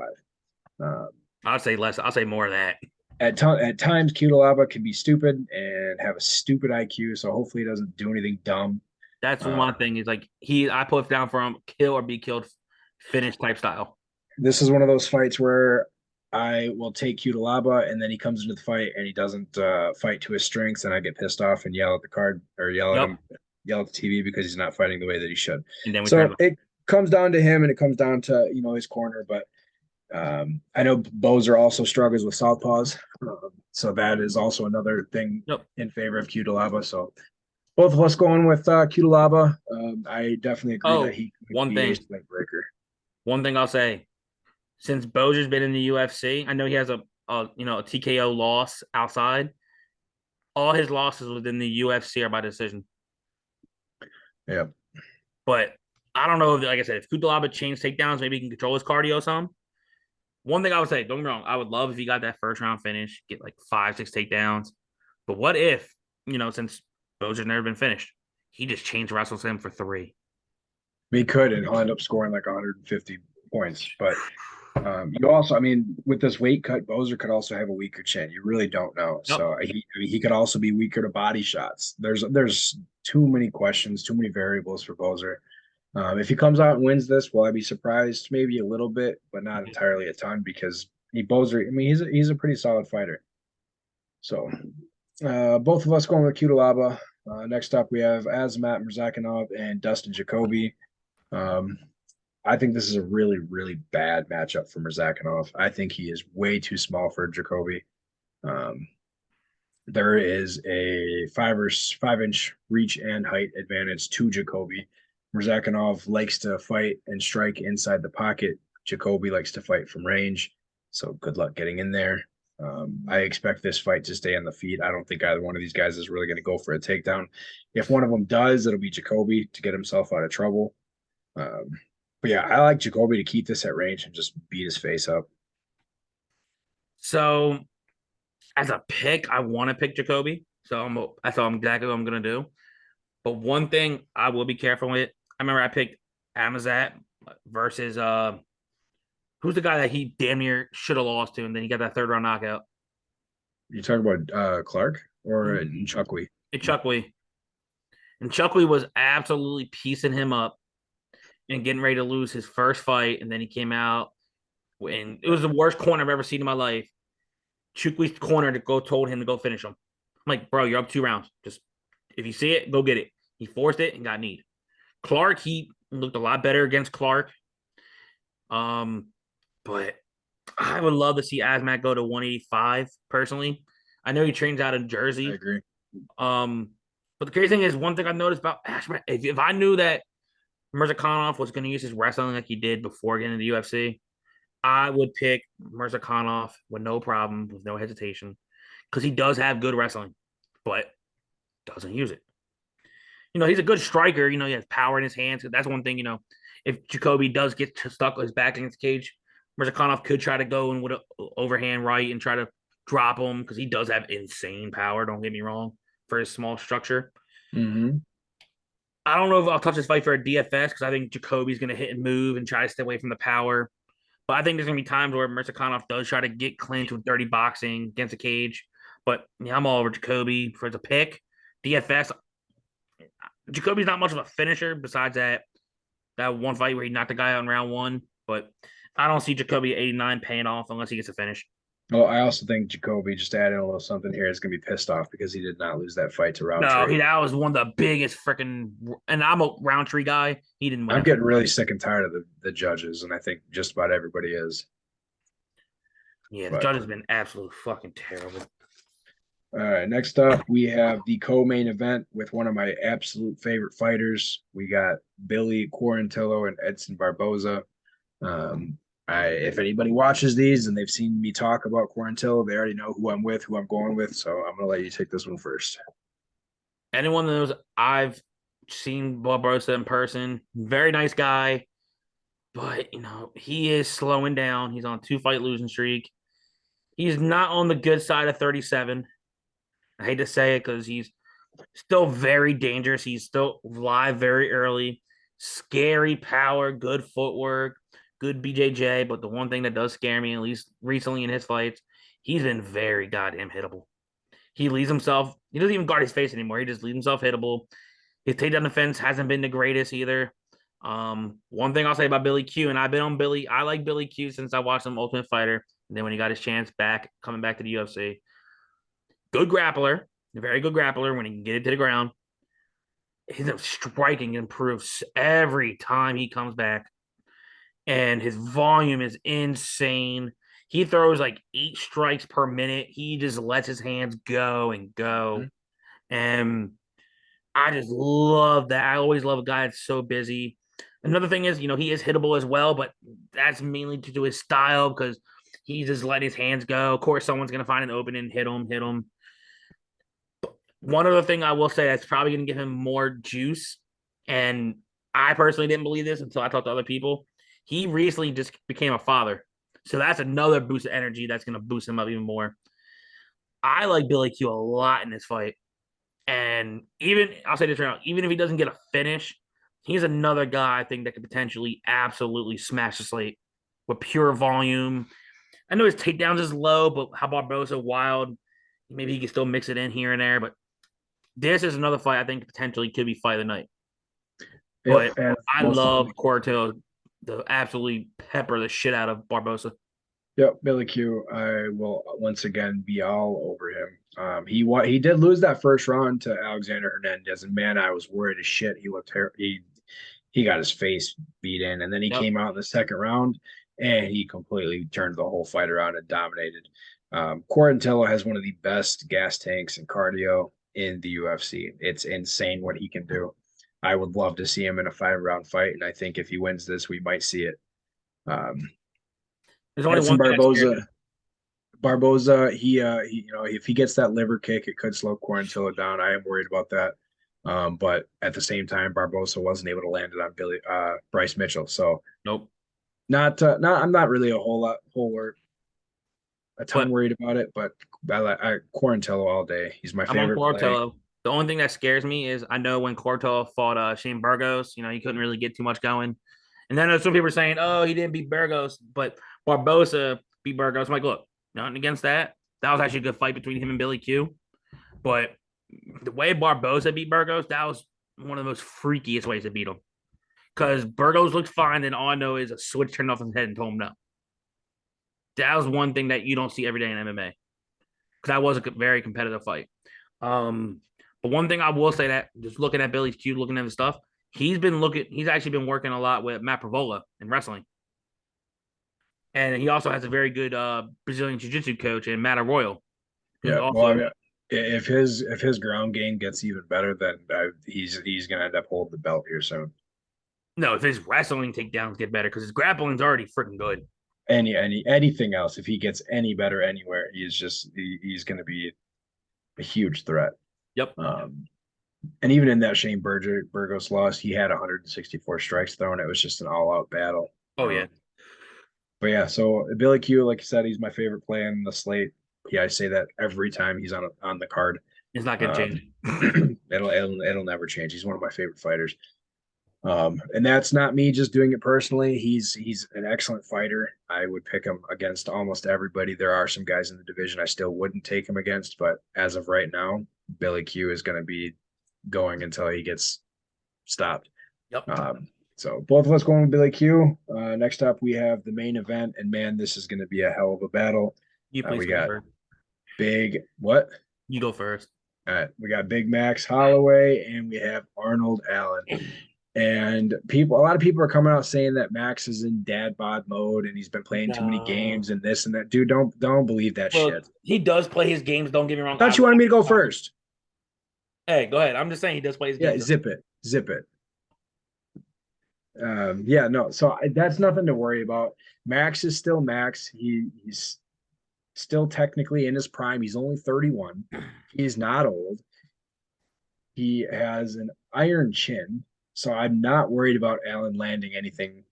I'll say less. I'll say more of that. At times, Cutelaba can be stupid and have a stupid IQ, so hopefully he doesn't do anything dumb. That's one thing. Is like I put down for him, kill or be killed, finish type style. This is one of those fights where I will take Cutelaba and then he comes into the fight and he doesn't fight to his strengths, and I get pissed off and yell at the card or yell at him, yell at the TV because he's not fighting the way that he should. And then so it comes down to him and it comes down to his corner. But I know Bozer also struggles with southpaws, so that is also another thing in favor of Cutelaba. So both of us going with Cutelaba. I definitely agree that he could be a slate breaker. One thing I'll say, since Bozer's been in the UFC, I know he has a TKO loss outside. All his losses within the UFC are by decision. Yeah. But I don't know if, like I said, if Kutalaba changed takedowns, maybe he can control his cardio some. One thing I would say, don't get me wrong, I would love if he got that first round finish, get like 5, 6 takedowns. But what if, since Bozer's never been finished, he just changed wrestles him for 3? He could, and he'll end up scoring like 150 points. But you also, with this weight cut, Bozer could also have a weaker chin. You really don't know. Yep. So he could also be weaker to body shots. There's too many questions, too many variables for Bozer. If he comes out and wins this, will I be surprised? Maybe a little bit, but not entirely a ton, because Bozer, he's a pretty solid fighter. So both of us going with Cutelaba. Next up, we have Azamat Murzakanov and Dustin Jacoby. I think this is a really, really bad matchup for Murzakanov. I think he is way too small for Jacoby. There is a 5-inch reach and height advantage to Jacoby. Murzakanov likes to fight and strike inside the pocket. Jacoby likes to fight from range. So good luck getting in there. I expect this fight to stay on the feet. I don't think either one of these guys is really going to go for a takedown. If one of them does, it'll be Jacoby to get himself out of trouble. But yeah, I like Jacoby to keep this at range and just beat his face up. So as a pick, I want to pick Jacoby. So that's exactly what I'm going to do. But one thing I will be careful with, I remember I picked Amazat versus who's the guy that he damn near should have lost to, and then he got that third round knockout. You talking about Clark or Mm-hmm. Chuckwy? Chuckway. And Chuckley was absolutely piecing him up and getting ready to lose his first fight. And then he came out and it was the worst corner I've ever seen in my life. Chukwue's corner to go told him to go finish him. I'm like, bro, you're up 2 rounds. Just if you see it, go get it. He forced it and got kneed. Clark, he looked a lot better against Clark. But I would love to see Asmat go to 185 personally. I know he trains out in I Jersey. agree. But the crazy thing is, one thing I noticed about Ashman, if I knew that Mirzakhanov was going to use his wrestling like he did before getting into the UFC, I would pick Mirzakhanov with no problem, with no hesitation, because he does have good wrestling, but doesn't use it. He's a good striker. He has power in his hands. That's one thing. If Jacoby does get stuck with his back against the cage, Mirzakhanov could try to go in with an overhand right and try to drop him because he does have insane power. Don't get me wrong, for his small structure. Mm-hmm. I don't know if I'll touch this fight for a DFS because I think Jacoby's going to hit and move and try to stay away from the power. But I think there's going to be times where Mirzakhanov does try to get clinch with dirty boxing against a cage. But yeah, I'm all over Jacoby for the pick. DFS, Jacoby's not much of a finisher besides that one fight where he knocked the guy out in round one. But I don't see Jacoby 89 paying off unless he gets a finish. Well, I also think Jacoby, just adding a little something here, is going to be pissed off because he did not lose that fight to No, Roundtree. that was one of the biggest freaking. And I'm a Roundtree guy. He didn't win. I'm getting really sick and tired of the judges, and I think just about everybody is. Yeah, the But judge has been absolutely fucking terrible. all right, next up, we have the co-main event with one of my absolute favorite fighters. We got Billy Quarantillo and Edson Barboza. If anybody watches these and they've seen me talk about Quarantillo, they already know who I'm with, who I'm going with. So I'm gonna let you take this one first. Anyone that knows, I've seen Barbosa in person. Very nice guy, but he is slowing down. He's on a 2-fight losing streak. He's not on the good side of 37. I hate to say it because he's still very dangerous. He's still live very early. Scary power, good footwork, good BJJ. But the one thing that does scare me, at least recently in his fights, he's been very goddamn hittable. He leaves himself. He doesn't even guard his face anymore. He just leaves himself hittable. His takedown defense hasn't been the greatest either. One thing I'll say about Billy Q, and I've been on Billy. I like Billy Q since I watched him Ultimate Fighter, and then when he got his chance back, coming back to the UFC, good grappler, a very good grappler when he can get it to the ground. His striking improves every time he comes back, and his volume is insane. He throws like 8 strikes per minute. He just lets his hands go and go. And I just love that. I always love a guy that's so busy. Another thing is, he is hittable as well, but that's mainly to do his style because he just letting his hands go. Of course, someone's going to find an opening, hit him. But one other thing I will say that's probably going to give him more juice, and I personally didn't believe this until I talked to other people. He recently just became a father. So that's another boost of energy that's going to boost him up even more. I like Billy Q a lot in this fight. And I'll say this right now, even if he doesn't get a finish, he's another guy I think that could potentially absolutely smash the slate with pure volume. I know his takedowns is low, but how Barbosa wild? Maybe he can still mix it in here and there. But this is another fight I think potentially could be fight of the night. But I love Quarto to absolutely pepper the shit out of Barbosa. Yep, Billy Q. I will once again be all over him. He did lose that first round to Alexander Hernandez, and man, I was worried as shit. He looked he got his face beat in, and then he came out in the second round, and he completely turned the whole fight around and dominated. Quarantillo has one of the best gas tanks and cardio in the UFC. It's insane what he can do. I would love to see him in a 5-round fight, and I think if he wins this, we might see it. There's only one thing Barboza, he if he gets that liver kick, it could slow Quarantillo down. I am worried about that. But at the same time, Barboza wasn't able to land it on Bryce Mitchell. So nope. I'm not really a ton But worried about it, but I Quarantillo all day. He's my favorite play. The only thing that scares me is I know when Quarto fought Shane Burgos, he couldn't really get too much going. And And then some people are saying, oh, he didn't beat Burgos, but Barbosa beat Burgos. I'm like, look, nothing against that. That was actually a good fight between him and Billy Q. But the way Barbosa beat Burgos, that was one of the most freakiest ways to beat him. Because Burgos looked fine, and all I know is a switch turned off his head and told him no. That was one thing that you don't see every day in MMA. Because that was a very competitive fight. But one thing I will say that just looking at Billy Q, looking at the stuff, he's actually been working a lot with Matt Pravola in wrestling. And he also has a very good Brazilian jiu-jitsu coach in Matt Arroyo. Yeah, well, I Also, mean, if his ground game gets even better, then he's gonna end up holding the belt here soon. no, if his wrestling takedowns get better, because his grappling's already freaking good. Anything else, if he gets any better anywhere, he's gonna be a huge threat. Yep. Um, and even in that Shane Burgos loss, he had 164 strikes thrown. It was just an all-out battle. Oh yeah. But yeah, so Billy Q, like you said, he's my favorite play in the slate. Yeah, I say that every time he's on the card. It's not gonna change. It'll never change. He's one of my favorite fighters. And that's not me just doing it personally. He's an excellent fighter. I would pick him against almost everybody. There are some guys in the division I still wouldn't take him against, but as of right now, Billy Q is going to be going until he gets stopped. Yep. So both of us going with Billy Q. Next up, we have the main event, and man, this is going to be a hell of a battle. You please We go got first. big what? You go first. All right, we got Big Max Holloway, and we have Arnold Allen. And a lot of people are coming out saying that Max is in dad bod mode and he's been playing too many games and this and that. Dude, don't believe that shit. He does play his games. Don't get me wrong. I thought you wanted me to go first. Hey, go ahead. I'm just saying he does play his games. Yeah, zip it. Yeah, no. So that's nothing to worry about. Max is still Max. He's still technically in his prime. He's only 31. He's not old. He has an iron chin. So I'm not worried about Allen landing anything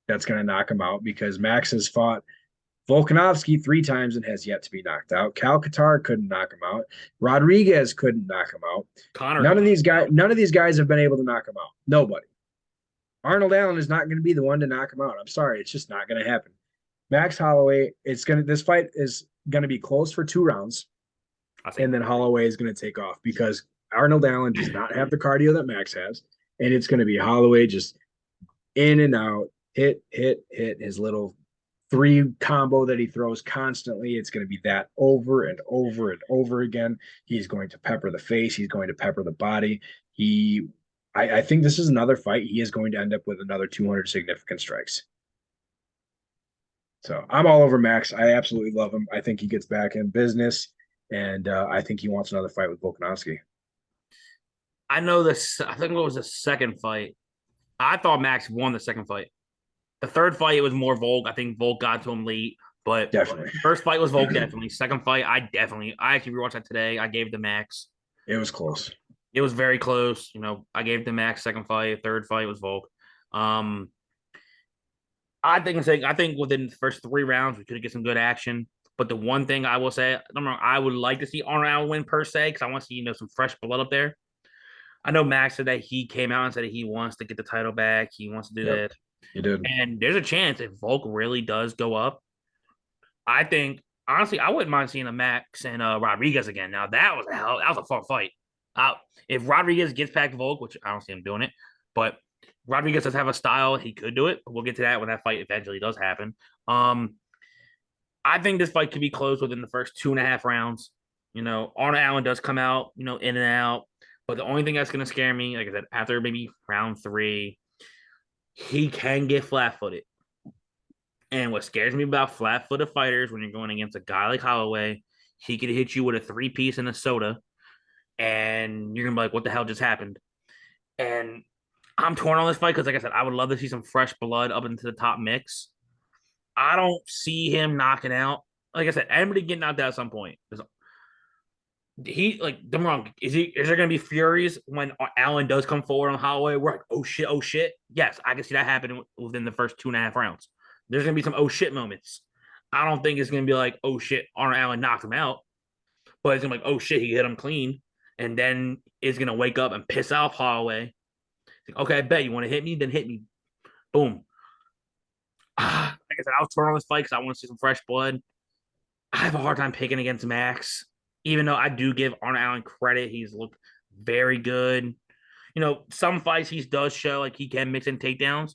that's going to knock him out because Max has fought Volkanovski 3 times and has yet to be knocked out. Cal Qatar couldn't knock him out. Rodriguez couldn't knock him out. None of these guys have been able to knock him out. Nobody. Arnold Allen is not going to be the one to knock him out. I'm sorry, it's just not going to happen. Max Holloway, this fight is going to be close for 2 rounds, and then Holloway is going to take off because Arnold Allen does not have the cardio that Max has. And it's going to be Holloway just in and out, hit, his little 3 combo that he throws constantly. It's going to be that over and over and over again. He's going to pepper the face. He's going to pepper the body. I think this is another fight. He is going to end up with another 200 significant strikes. So I'm all over Max. I absolutely love him. I think he gets back in business, and I think he wants another fight with Volkanovski. I know this. I think it was the second fight. I thought Max won the second fight. The third fight, it was more Volk. I think Volk got to him late, but definitely. First fight was Volk, definitely. Second fight, I actually rewatched that today. I gave it to Max. It was close. It was very close. I gave it to Max. Second fight, third fight was Volk. I think within the first 3 rounds we could get some good action. But the one thing I will say, I would like to see Arnold Allen win per se because I want to see some fresh blood up there. I know Max said that he came out and said that he wants to get the title back. He wants to do that. He did. And there's a chance if Volk really does go up, I think, honestly, I wouldn't mind seeing a Max and Rodriguez again. Now, that was a fun fight. If Rodriguez gets past Volk, which I don't see him doing it, but Rodriguez does have a style. He could do it. We'll get to that when that fight eventually does happen. I think this fight could be close within the first 2.5 rounds. Arnold Allen does come out, in and out. But the only thing that's going to scare me, like I said, after maybe round 3, he can get flat-footed. And what scares me about flat-footed fighters when you're going against a guy like Holloway, he could hit you with a 3-piece and a soda, and you're going to be like, what the hell just happened? And I'm torn on this fight because, like I said, I would love to see some fresh blood up into the top mix. I don't see him knocking out. Like I said, anybody get knocked out at some point. Don't wrong. Is there gonna be furies when Allen does come forward on Holloway? We're like, oh shit. Yes, I can see that happening within the first 2.5 rounds. There's gonna be some oh shit moments. I don't think it's gonna be like, oh shit, Arnold Allen knocked him out, but it's gonna be like, oh shit, he hit him clean, and then it's gonna wake up and piss off Holloway. Okay, I bet you want to hit me, then hit me. Boom. Like I said, I was torn on this fight because I want to see some fresh blood. I have a hard time picking against Max, even though I do give Arnold Allen credit. He's looked very good. Some fights he does show like he can mix in takedowns.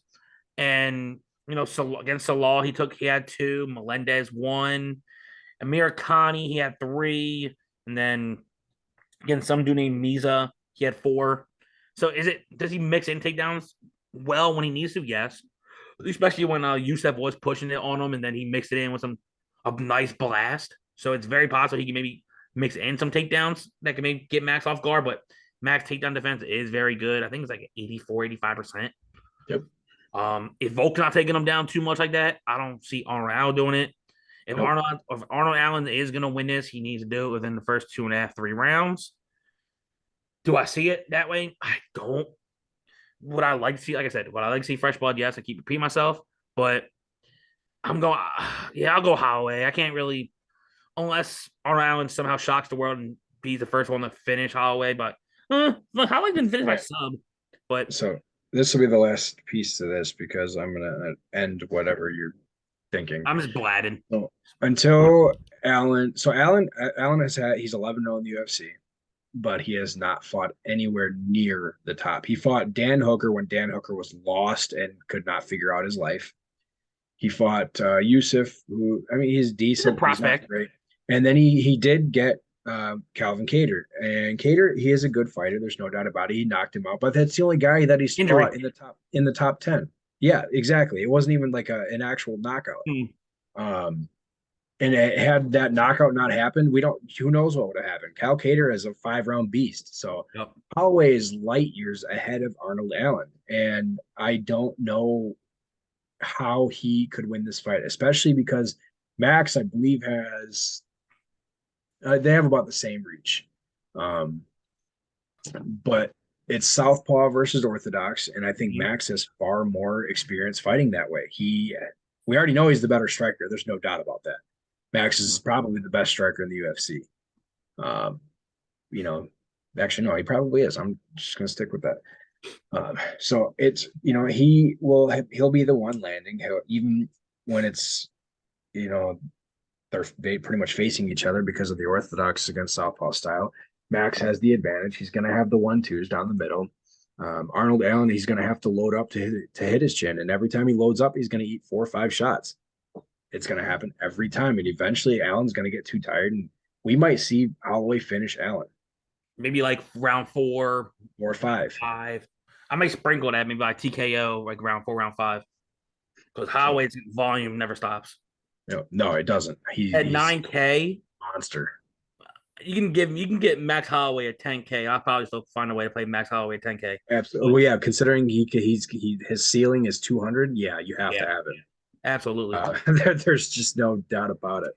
And, so against Salah, he had two, Melendez one, Amir Khani, he had three, and then against some dude named Miza, he had four. So does he mix in takedowns well when he needs to? Yes. Especially when Youssef was pushing it on him and then he mixed it in with a nice blast. So it's very possible he can maybe mix in some takedowns that can maybe get Max off guard, but Max takedown defense is very good. I think it's like 84, 85%. Yep. If Volk's not taking him down too much like that, I don't see Arnold Allen doing it. If Nope. Arnold Allen is going to win this, he needs to do it within the first 2.5, 3 rounds. Do I see it that way? I don't. Would I like to see, like I said, would I like to see fresh blood? Yes, I keep repeating myself, but I'm going, yeah, I'll go Holloway. I can't really, unless Arnold Allen somehow shocks the world and be the first one to finish Holloway, but Holloway's been finished by sub. But so this will be the last piece to this because I'm gonna end whatever you're thinking. I'm just bladding. So, until Allen, he's 11-0 in the UFC, but he has not fought anywhere near the top. He fought Dan Hooker when Dan Hooker was lost and could not figure out his life. He fought Yusuf, who he's decent, he's a prospect, he's great. And then he did get Calvin Kattar, and Kattar, he is a good fighter. There's no doubt about it. He knocked him out, but that's the only guy that he's fought in the top 10. Yeah, exactly. It wasn't even like an actual knockout. And had that knockout not happened, who knows what would have happened. Cal Kattar is a 5-round beast. So yep. Holloway is light years ahead of Arnold Allen. And I don't know how he could win this fight, especially because Max, I believe, has they have about the same reach. But it's southpaw versus orthodox, and I think Max has far more experience fighting that way. We already know he's the better striker. There's no doubt about that. Max is probably the best striker in the UFC. Actually, no, he probably is. I'm just going to stick with that. So it's, he'll be the one landing. Even when it's, they pretty much facing each other because of the orthodox against southpaw style. Max has the advantage. He's going to have the 1-2s down the middle. Arnold Allen, he's going to have to load up to hit his chin, and every time he loads up, he's going to eat 4 or 5 shots. It's going to happen every time, and eventually Allen's going to get too tired, and we might see Holloway finish Allen. Maybe like round 4 or 5. I may sprinkle that maybe like TKO, like round 4, round 5, because Holloway's volume never stops. No, it doesn't. He's 9K monster. You can get Max Holloway at 10K. I'll probably still find a way to play Max Holloway at 10K. Absolutely. Well, yeah, considering his ceiling is 200, yeah, you have to have it. Absolutely. There's just no doubt about it.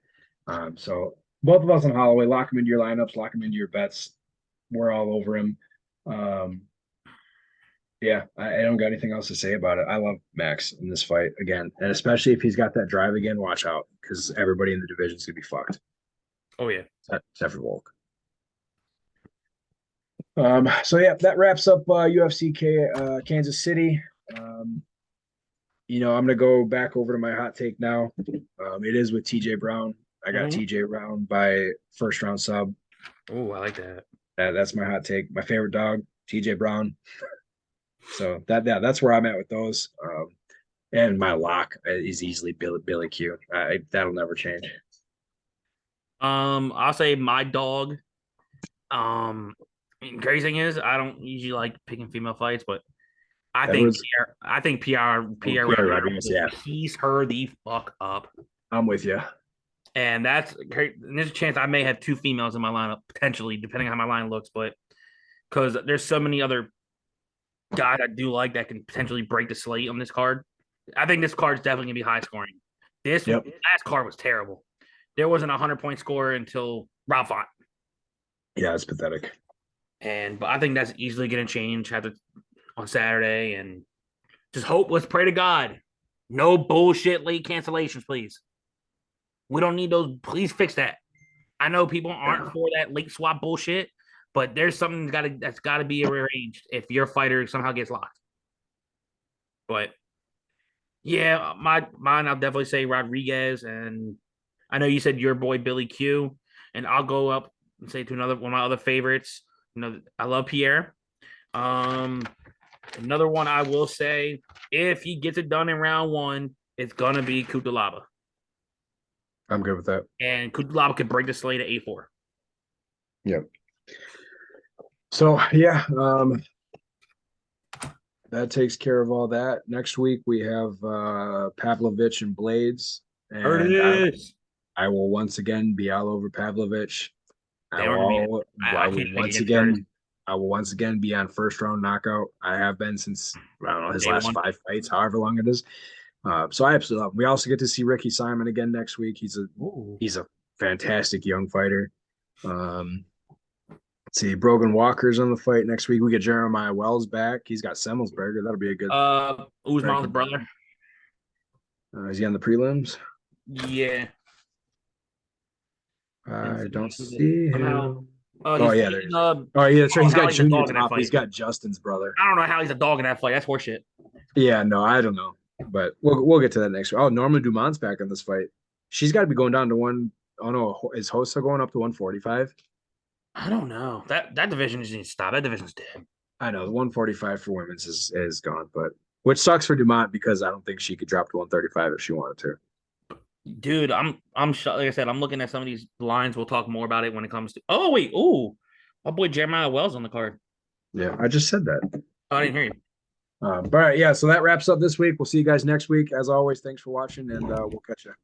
So both of us on Holloway, lock him into your lineups, lock him into your bets. We're all over him. Yeah, I don't got anything else to say about it. I love Max in this fight again, and especially if he's got that drive again, watch out because everybody in the division is gonna be fucked. Oh yeah, except for Volk. So yeah, that wraps up UFC Kansas City. I'm gonna go back over to my hot take now. It is with TJ Brown. I got TJ Brown by first round sub. Oh, I like that. That's my hot take. My favorite dog, TJ Brown. So that's where I'm at with those. And my lock is easily Billy Q. That'll never change. I'll say my dog. Crazy thing is, I don't usually like picking female fights, but I think Pierre Rodriguez, yeah, piece her the fuck up. I'm with you. And there's a chance I may have 2 females in my lineup potentially, depending on how my line looks. But because there's so many other guys I do like that can potentially break the slate on this card. I think this card is definitely gonna be high scoring. This last card was terrible. There wasn't a 100-point score until Rob Font. Yeah, it's pathetic. But I think that's easily gonna change on Saturday. And just hope. Let's pray to God. No bullshit late cancellations, please. We don't need those. Please fix that. I know people aren't for that late swap bullshit, but there's something that's got to be rearranged if your fighter somehow gets locked. But Yeah, mine. I'll definitely say Rodriguez, and I know you said your boy Billy Q, and I'll go up and say to another one of my other favorites. I love Pierre. Um, Another one I will say, if he gets it done in round one, it's gonna be Kutalaba, I'm good with that. and Kutalaba could break the slate at 8-4. Yep. So yeah, that takes care of all that. Next week we have Pavlovich and Blades, There it and is. I will once again be all over Pavlovich. Damn, I mean, I can't pick against Curtis. I will once again be on first round knockout. I have been since I don't know his Day last one. 5 fights, however long it is. So I absolutely love him. We also get to see Ricky Simon again next week. Ooh. He's a fantastic young fighter. Let's see, Brogan Walker's on the fight next week. We get Jeremiah Wells back. He's got Semmelsberger. That'll be a good Usman's brother. Is he on the prelims? Yeah. I don't see Somehow. him. He's Yeah, fighting, oh yeah, that's right. He's got he's a Junior dog in that top. fight. He's got Justin's brother. I don't know how he's a dog in that fight. That's horseshit. Yeah, no, I don't know, but we'll get to that next week. Oh, Norma Dumont's back in this fight. She's got to be going down to one. Oh no, is Hossa going up to 145? I don't know. That division just needs to stop. That division's dead. I know the 145 for women's is gone, but which sucks for Dumont because I don't think she could drop to 135 if she wanted to. Dude, I'm like I said, I'm looking at some of these lines. We'll talk more about it when it comes to. Oh wait, ooh, my boy Jeremiah Wells on the card. Yeah, I just said that. Oh, I didn't hear you. All right, yeah. So that wraps up this week. We'll see you guys next week. As always, thanks for watching, and we'll catch you.